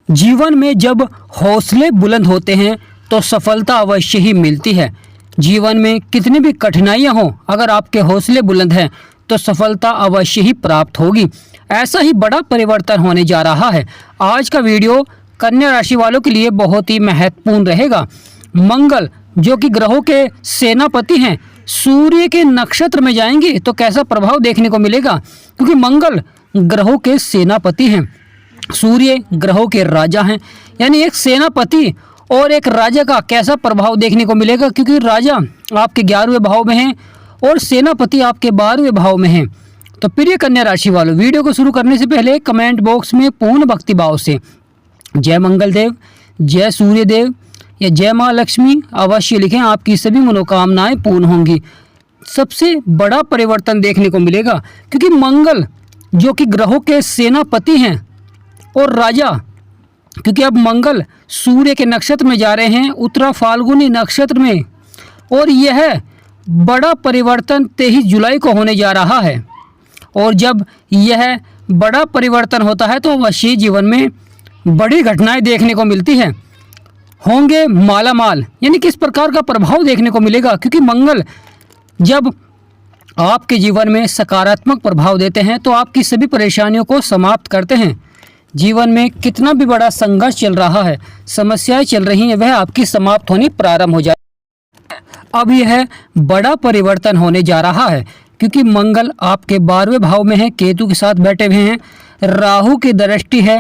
जीवन में जब हौसले बुलंद होते हैं तो सफलता अवश्य ही मिलती है। जीवन में कितनी भी कठिनाइयां हों, अगर आपके हौसले बुलंद हैं तो सफलता अवश्य ही प्राप्त होगी। ऐसा ही बड़ा परिवर्तन होने जा रहा है। आज का वीडियो कन्या राशि वालों के लिए बहुत ही महत्वपूर्ण रहेगा। मंगल जो कि ग्रहों के सेनापति हैं, सूर्य के नक्षत्र में जाएंगे तो कैसा प्रभाव देखने को मिलेगा, क्योंकि मंगल ग्रहों के सेनापति हैं, सूर्य ग्रहों के राजा हैं। यानी एक सेनापति और एक राजा का कैसा प्रभाव देखने को मिलेगा, क्योंकि राजा आपके 11वें भाव में हैं और सेनापति आपके 12वें भाव में हैं। तो प्रिय कन्या राशि वालों, वीडियो को शुरू करने से पहले कमेंट बॉक्स में पूर्ण भक्ति भाव से जय मंगल देव, जय सूर्य देव या जय माँ लक्ष्मी अवश्य लिखें। आपकी सभी मनोकामनाएं पूर्ण होंगी। सबसे बड़ा परिवर्तन देखने को मिलेगा, क्योंकि मंगल जो कि ग्रहों के सेनापति हैं और राजा, क्योंकि अब मंगल सूर्य के नक्षत्र में जा रहे हैं, उत्तरा फाल्गुनी नक्षत्र में, और यह बड़ा परिवर्तन 23 जुलाई को होने जा रहा है। और जब यह बड़ा परिवर्तन होता है तो अवश्य जीवन में बड़ी घटनाएं देखने को मिलती हैं। होंगे मालामाल, यानी किस प्रकार का प्रभाव देखने को मिलेगा, क्योंकि मंगल जब आपके जीवन में सकारात्मक प्रभाव देते हैं तो आपकी सभी परेशानियों को समाप्त करते हैं। जीवन में कितना भी बड़ा संघर्ष चल रहा है, समस्याएं चल रही हैं, वह आपकी समाप्त होनी प्रारंभ हो जाए। अब यह बड़ा परिवर्तन होने जा रहा है, क्योंकि मंगल आपके 12वें भाव में है, केतु के साथ बैठे हुए हैं, राहु की दृष्टि है,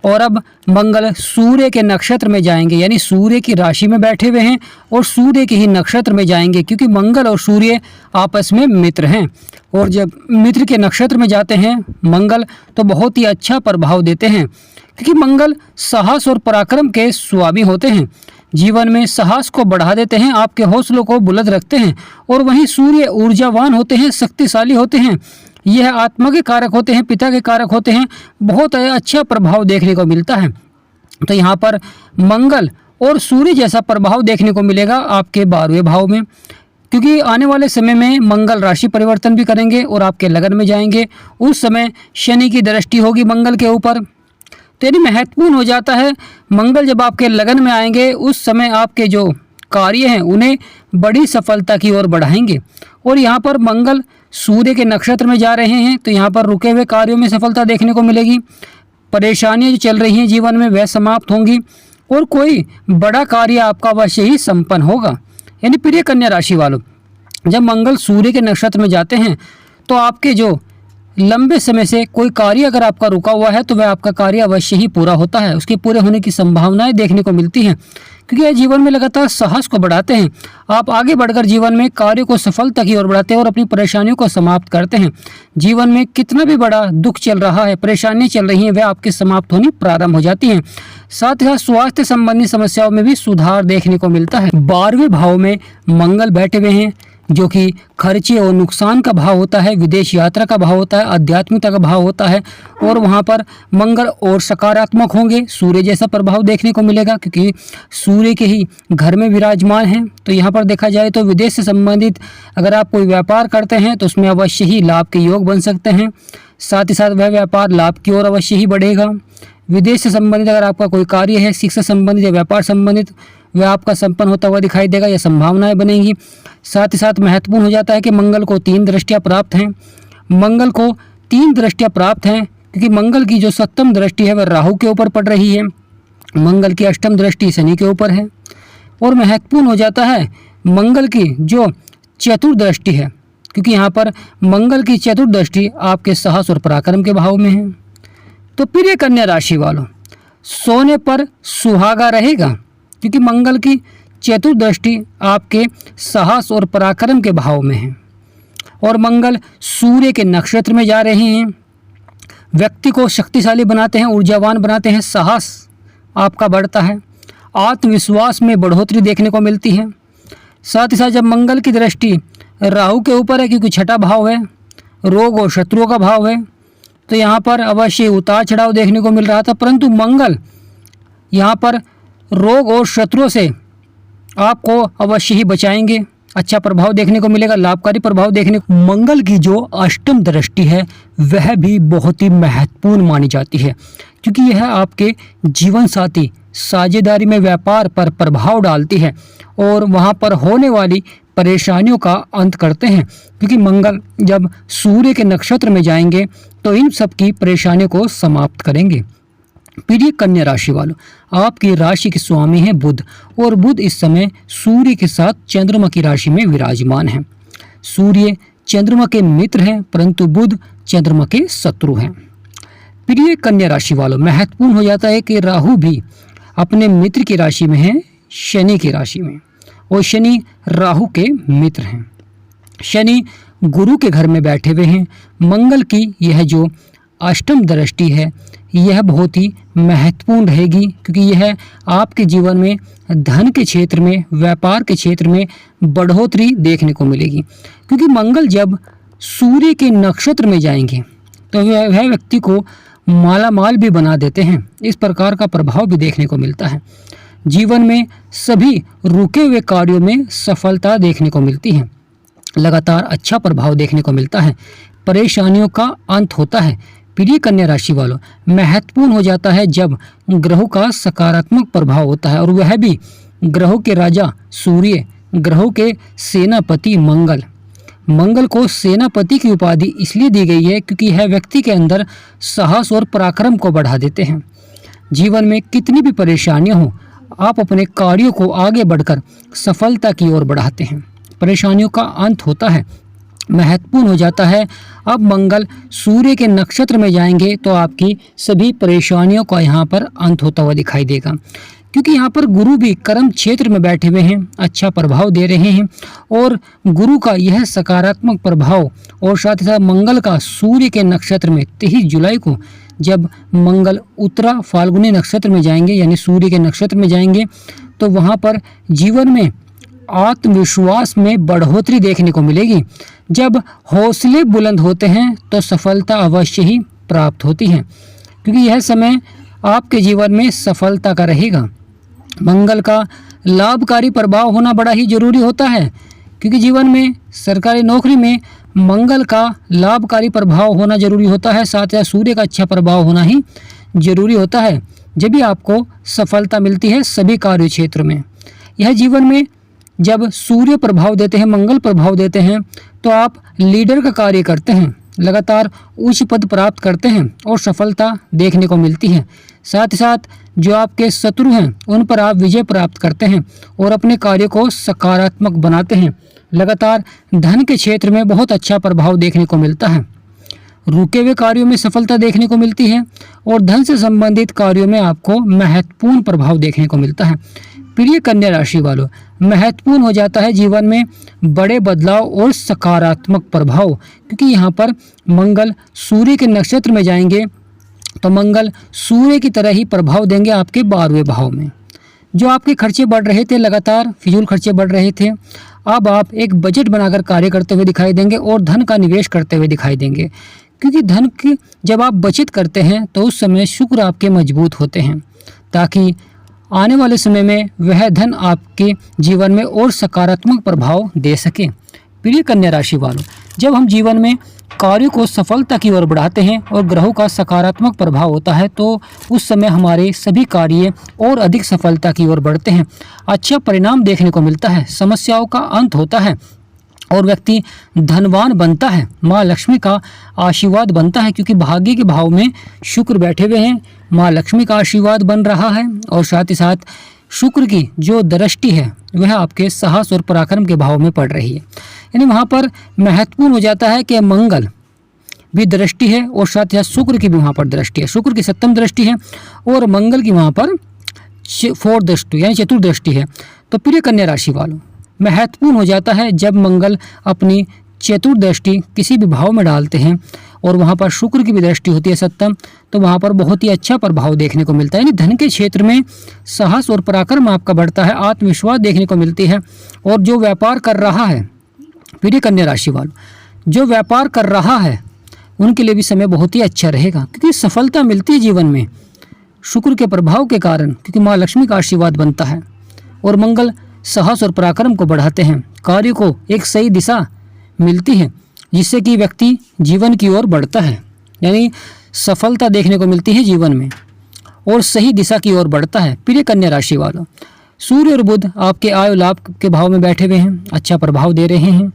और अब मंगल सूर्य के नक्षत्र में जाएंगे, यानी सूर्य की राशि में बैठे हुए हैं और सूर्य के ही नक्षत्र में जाएंगे, क्योंकि मंगल और सूर्य आपस में मित्र हैं। और जब मित्र के नक्षत्र में जाते हैं मंगल, तो बहुत ही अच्छा प्रभाव देते हैं, क्योंकि मंगल साहस और पराक्रम के स्वामी होते हैं। जीवन में साहस को बढ़ा देते हैं, आपके हौसलों को बुलंद रखते हैं। और वहीं सूर्य ऊर्जावान होते हैं, शक्तिशाली होते हैं, यह आत्मा के कारक होते हैं, पिता के कारक होते हैं। बहुत अच्छा प्रभाव देखने को मिलता है। तो यहाँ पर मंगल और सूर्य जैसा प्रभाव देखने को मिलेगा आपके 12वें भाव में, क्योंकि आने वाले समय में मंगल राशि परिवर्तन भी करेंगे और आपके लगन में जाएंगे। उस समय शनि की दृष्टि होगी मंगल के ऊपर, तो यानी महत्वपूर्ण हो जाता है। मंगल जब आपके लगन में आएंगे उस समय आपके जो कार्य हैं उन्हें बड़ी सफलता की ओर बढ़ाएंगे। और यहाँ पर मंगल सूर्य के नक्षत्र में जा रहे हैं, तो यहाँ पर रुके हुए कार्यों में सफलता देखने को मिलेगी। परेशानियाँ जो चल रही हैं जीवन में वह समाप्त होंगी और कोई बड़ा कार्य आपका अवश्य ही संपन्न होगा। यानी प्रिय कन्या राशि वालों, जब मंगल सूर्य के नक्षत्र में जाते हैं तो आपके जो लंबे समय से कोई कार्य अगर आपका रुका हुआ है तो वह आपका कार्य अवश्य ही पूरा होता है, उसके पूरे होने की संभावनाएं देखने को मिलती हैं, क्योंकि यह जीवन में लगातार साहस को बढ़ाते हैं। आप आगे बढ़कर जीवन में कार्य को सफलता की ओर बढ़ाते हैं और अपनी परेशानियों को समाप्त करते हैं। जीवन में कितना भी बड़ा दुख चल रहा है, परेशानियां चल रही हैं, वह आपकी समाप्त होनी प्रारंभ हो जाती हैं। साथ ही साथ स्वास्थ्य संबंधी समस्याओं में भी सुधार देखने को मिलता है। 12वें भाव में मंगल बैठे हुए हैं, जो कि खर्चे और नुकसान का भाव होता है, विदेश यात्रा का भाव होता है, आध्यात्मिकता का भाव होता है। और वहाँ पर मंगल और सकारात्मक होंगे, सूर्य जैसा प्रभाव देखने को मिलेगा, क्योंकि सूर्य के ही घर में विराजमान हैं। तो यहाँ पर देखा जाए तो विदेश से संबंधित अगर आप कोई व्यापार करते हैं तो उसमें अवश्य ही लाभ के योग बन सकते हैं। साथ ही साथ वह व्यापार लाभ की ओर अवश्य ही बढ़ेगा। विदेश से संबंधित अगर आपका कोई कार्य है, शिक्षा संबंधित या व्यापार संबंधित, वह आपका संपन्न होता हुआ दिखाई देगा या संभावनाएं बनेंगी। साथ ही साथ महत्वपूर्ण हो जाता है कि मंगल को 3 दृष्टियां प्राप्त हैं। मंगल को 3 दृष्टियां प्राप्त हैं, क्योंकि मंगल की जो 7वीं दृष्टि है वह राहु के ऊपर पड़ रही है, मंगल की 8वीं दृष्टि शनि के ऊपर है। और महत्वपूर्ण हो जाता है मंगल की जो 4वीं दृष्टि है, क्योंकि यहाँ पर मंगल की 4वीं दृष्टि आपके साहस और पराक्रम के भाव में है। तो प्रिय कन्या राशि वालों, सोने पर सुहागा रहेगा, क्योंकि मंगल की 4वीं दृष्टि आपके साहस और पराक्रम के भाव में है। और मंगल सूर्य के नक्षत्र में जा रहे हैं, व्यक्ति को शक्तिशाली बनाते हैं, ऊर्जावान बनाते हैं, साहस आपका बढ़ता है, आत्मविश्वास में बढ़ोतरी देखने को मिलती है। साथ ही साथ जब मंगल की दृष्टि राहु के ऊपर है, क्योंकि 6ठा भाव है, रोग और शत्रुओं का भाव है, तो यहाँ पर अवश्य उतार चढ़ाव देखने को मिल रहा था। परंतु मंगल यहाँ पर रोग और शत्रुओं से आपको अवश्य ही बचाएंगे। अच्छा प्रभाव देखने को मिलेगा, लाभकारी प्रभाव देखने को। मंगल की जो अष्टम दृष्टि है वह भी बहुत ही महत्वपूर्ण मानी जाती है, क्योंकि यह आपके जीवन साथी साझेदारी में व्यापार पर प्रभाव डालती है और वहां पर होने वाली परेशानियों का अंत करते हैं, क्योंकि मंगल जब सूर्य के नक्षत्र में जाएंगे तो इन सब की परेशानियों को समाप्त करेंगे। प्रिय कन्या राशि वालों, आपकी राशि के स्वामी है बुध, और बुध इस समय सूर्य के साथ चंद्रमा की राशि में विराजमान है। सूर्य चंद्रमा के मित्र हैं, परंतु बुध चंद्रमा के शत्रु हैं। प्रिय कन्या राशि वालों, महत्वपूर्ण हो जाता है कि राहु भी अपने मित्र की राशि में है, शनि की राशि में, और शनि राहु के मित्र हैं। शनि गुरु के घर में बैठे हुए हैं। मंगल की यह जो अष्टम दृष्टि है यह बहुत ही महत्वपूर्ण रहेगी, क्योंकि यह आपके जीवन में धन के क्षेत्र में, व्यापार के क्षेत्र में बढ़ोतरी देखने को मिलेगी, क्योंकि मंगल जब सूर्य के नक्षत्र में जाएंगे तो वह व्यक्ति को मालामाल भी बना देते हैं। इस प्रकार का प्रभाव भी देखने को मिलता है। जीवन में सभी रुके हुए कार्यों में सफलता देखने को मिलती है। लगातार अच्छा प्रभाव देखने को मिलता है। परेशानियों का अंत होता है। प्रिय कन्या राशि वालों, महत्वपूर्ण हो जाता है जब ग्रहों का सकारात्मक प्रभाव होता है, और वह भी ग्रहों के राजा सूर्य, ग्रहों के सेनापति मंगल। मंगल को सेनापति की उपाधि इसलिए दी गई है क्योंकि यह व्यक्ति के अंदर साहस और पराक्रम को बढ़ा देते हैं। जीवन में कितनी भी परेशानियां हो, आप अपने कार्यों को आगे बढ़कर सफलता की ओर बढ़ाते हैं। परेशानियों का अंत होता है। महत्वपूर्ण हो जाता है अब मंगल सूर्य के नक्षत्र में जाएंगे तो आपकी सभी परेशानियों का यहाँ पर अंत होता हुआ दिखाई देगा, क्योंकि यहाँ पर गुरु भी कर्म क्षेत्र में बैठे हुए हैं, अच्छा प्रभाव दे रहे हैं। और गुरु का यह सकारात्मक प्रभाव और साथ ही साथ मंगल का सूर्य के नक्षत्र में 23 जुलाई को जब मंगल उत्तरा फाल्गुनी नक्षत्र में जाएंगे, यानी सूर्य के नक्षत्र में जाएंगे, तो वहाँ पर जीवन में आत्मविश्वास में बढ़ोतरी देखने को मिलेगी। जब हौसले बुलंद होते हैं तो सफलता अवश्य ही प्राप्त होती है, क्योंकि यह समय आपके जीवन में सफलता का रहेगा। मंगल का लाभकारी प्रभाव होना बड़ा ही जरूरी होता है, क्योंकि जीवन में सरकारी नौकरी में मंगल का लाभकारी प्रभाव होना जरूरी होता है। साथ ही सूर्य का अच्छा प्रभाव होना ही जरूरी होता है, जब भी आपको सफलता मिलती है सभी कार्य क्षेत्र में। यह जीवन में जब सूर्य प्रभाव देते हैं, मंगल प्रभाव देते हैं, तो आप लीडर का कार्य करते हैं, लगातार उच्च पद प्राप्त करते हैं और सफलता देखने को मिलती है। साथ ही साथ जो आपके शत्रु हैं उन पर आप विजय प्राप्त करते हैं और अपने कार्य को सकारात्मक बनाते हैं। लगातार धन के क्षेत्र में बहुत अच्छा प्रभाव देखने को मिलता है। रुके हुए कार्यों में सफलता देखने को मिलती है और धन से संबंधित कार्यों में आपको महत्वपूर्ण प्रभाव देखने को मिलता है। प्रिय कन्या राशि वालों, महत्वपूर्ण हो जाता है जीवन में बड़े बदलाव और सकारात्मक प्रभाव, क्योंकि यहाँ पर मंगल सूर्य के नक्षत्र में जाएंगे तो मंगल सूर्य की तरह ही प्रभाव देंगे आपके 12वें भाव में। जो आपके खर्चे बढ़ रहे थे, लगातार फिजूल खर्चे बढ़ रहे थे, अब आप एक बजट बनाकर कार्य करते हुए दिखाई देंगे और धन का निवेश करते हुए दिखाई देंगे, क्योंकि धन की जब आप बचत करते हैं तो उस समय शुक्र आपके मजबूत होते हैं, ताकि आने वाले समय में वह धन आपके जीवन में और सकारात्मक प्रभाव दे सके। प्रिय कन्या राशि वालों, जब हम जीवन में कार्यों को सफलता की ओर बढ़ाते हैं और ग्रहों का सकारात्मक प्रभाव होता है तो उस समय हमारे सभी कार्य और अधिक सफलता की ओर बढ़ते हैं। अच्छा परिणाम देखने को मिलता है, समस्याओं का अंत होता है और व्यक्ति धनवान बनता है। माँ लक्ष्मी का आशीर्वाद बनता है, क्योंकि भाग्य के भाव में शुक्र बैठे हुए हैं, माँ लक्ष्मी का आशीर्वाद बन रहा है और साथ ही साथ शुक्र की जो दृष्टि है वह आपके साहस और पराक्रम के भाव में पड़ रही है। यानी वहाँ पर महत्वपूर्ण हो जाता है कि मंगल भी दृष्टि है और साथ ही साथ शुक्र की भी वहाँ पर दृष्टि है। शुक्र की 7वीं दृष्टि है और मंगल की वहाँ पर 4th दृष्टि यानी चतुर्दृष्टि है। तो प्रिय कन्या राशि वालों, महत्वपूर्ण हो जाता है जब मंगल अपनी चतुर्दृष्टि किसी भी भाव में डालते हैं और वहाँ पर शुक्र की भी दृष्टि होती है 7वीं, तो वहाँ पर बहुत ही अच्छा प्रभाव देखने को मिलता है। यानी धन के क्षेत्र में साहस और पराक्रम आपका बढ़ता है, आत्मविश्वास देखने को मिलती है। और जो व्यापार कर रहा है, प्रिय कन्या राशि वालों, जो व्यापार कर रहा है उनके लिए भी समय बहुत ही अच्छा रहेगा, क्योंकि सफलता मिलती है जीवन में शुक्र के प्रभाव के कारण, क्योंकि माँ लक्ष्मी का आशीर्वाद बनता है और मंगल साहस और पराक्रम को बढ़ाते हैं। कार्य को एक सही दिशा मिलती है जिससे कि व्यक्ति जीवन की ओर बढ़ता है, यानी सफलता देखने को मिलती है जीवन में और सही दिशा की ओर बढ़ता है। प्रिय कन्या राशि वालों, सूर्य और बुध आपके आय और लाभ के भाव में बैठे हुए हैं, अच्छा प्रभाव दे रहे हैं।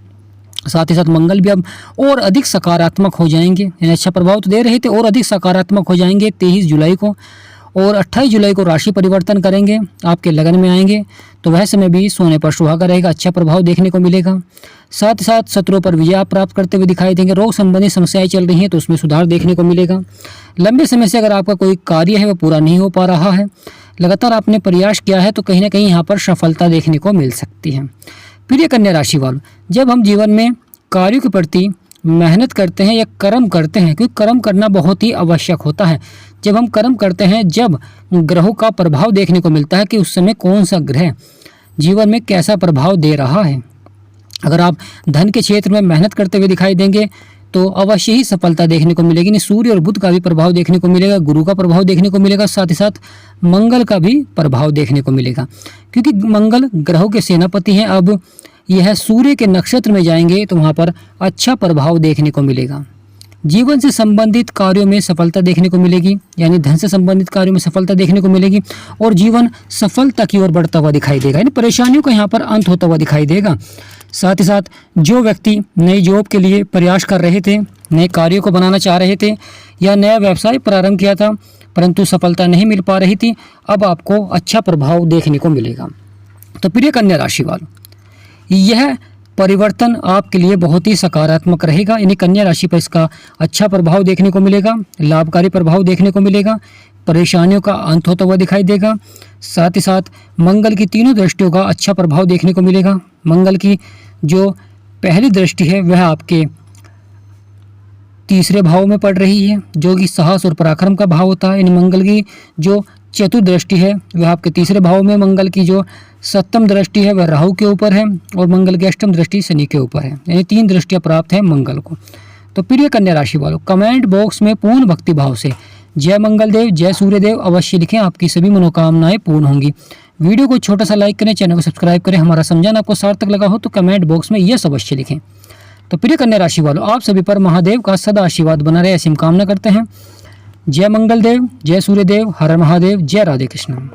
साथ ही साथ मंगल भी अब और अधिक सकारात्मक हो जाएंगे, यानी अच्छा प्रभाव तो दे रहे थे और अधिक सकारात्मक हो जाएंगे 23 जुलाई को, और 28 जुलाई को राशि परिवर्तन करेंगे, आपके लगन में आएंगे, तो वह समय भी सोने पर सुहागा रहेगा, अच्छा प्रभाव देखने को मिलेगा। साथ ही साथ शत्रुओं पर विजय आप प्राप्त करते हुए दिखाई देंगे। रोग संबंधी समस्याएं चल रही हैं तो उसमें सुधार देखने को मिलेगा। लंबे समय से अगर आपका कोई कार्य है वह पूरा नहीं हो पा रहा है, लगातार आपने प्रयास किया है, तो कहीं ना कहीं यहाँ पर सफलता देखने को मिल सकती है। प्रिय कन्या राशि वालों, जब हम जीवन में कार्यों के प्रति मेहनत करते हैं या कर्म करते हैं, क्योंकि कर्म करना बहुत ही आवश्यक होता है। जब हम कर्म करते हैं, जब ग्रहों का प्रभाव देखने को मिलता है कि उस समय कौन सा ग्रह जीवन में कैसा प्रभाव दे रहा है। अगर आप धन के क्षेत्र में मेहनत करते हुए दिखाई देंगे तो अवश्य ही सफलता देखने को मिलेगी। नहीं, सूर्य और बुध का भी प्रभाव देखने को मिलेगा, गुरु का प्रभाव देखने को मिलेगा, साथ ही साथ मंगल का भी प्रभाव देखने को मिलेगा, क्योंकि मंगल ग्रहों के सेनापति हैं। अब यह सूर्य के नक्षत्र में जाएंगे तो वहाँ पर अच्छा प्रभाव देखने को मिलेगा। जीवन से संबंधित कार्यों में सफलता देखने को मिलेगी, यानी धन से संबंधित कार्यों में सफलता देखने को मिलेगी और जीवन सफलता की ओर बढ़ता हुआ दिखाई देगा, यानी परेशानियों का यहाँ पर अंत होता हुआ दिखाई देगा। साथ ही साथ जो व्यक्ति नई जॉब के लिए प्रयास कर रहे थे, नए कार्यों को बनाना चाह रहे थे या नया व्यवसाय प्रारंभ किया था परंतु सफलता नहीं मिल पा रही थी, अब आपको अच्छा प्रभाव देखने को मिलेगा। तो प्रिय कन्या राशि वालों, यह परिवर्तन आपके लिए बहुत ही सकारात्मक रहेगा, यानी कन्या राशि पर इसका अच्छा प्रभाव देखने को मिलेगा, लाभकारी प्रभाव देखने को मिलेगा, परेशानियों का अंत होता हुआ दिखाई देगा। साथ ही साथ मंगल की तीनों दृष्टियों का अच्छा प्रभाव देखने को मिलेगा। मंगल की जो पहली दृष्टि है वह आपके तीसरे भाव में पड़ रही है, जो कि साहस और पराक्रम का भाव होता है। यानी मंगल की जो चतुर्दृष्टि है वह आपके तीसरे भाव में, मंगल की जो सप्तम दृष्टि है वह राहु के ऊपर है और मंगल की अष्टम दृष्टि शनि के ऊपर है, यानी 3 दृष्टियां प्राप्त है मंगल को। तो प्रिय कन्या राशि वालों, कमेंट बॉक्स में पूर्ण भक्ति भाव से जय मंगल देव, जय सूर्यदेव अवश्य लिखें, आपकी सभी मनोकामनाएं पूर्ण होंगी। वीडियो को छोटा सा लाइक करें, चैनल को सब्सक्राइब करें। हमारा समझाना आपको सार्थक लगा हो तो कमेंट बॉक्स में यस अवश्य लिखें। तो प्रिय कन्या राशि वालों, आप सभी पर महादेव का सदा आशीर्वाद बना रहे ऐसी हम कामना करते हैं। जय मंगल देव, जय सूर्यदेव, हर महादेव, जय राधे कृष्ण।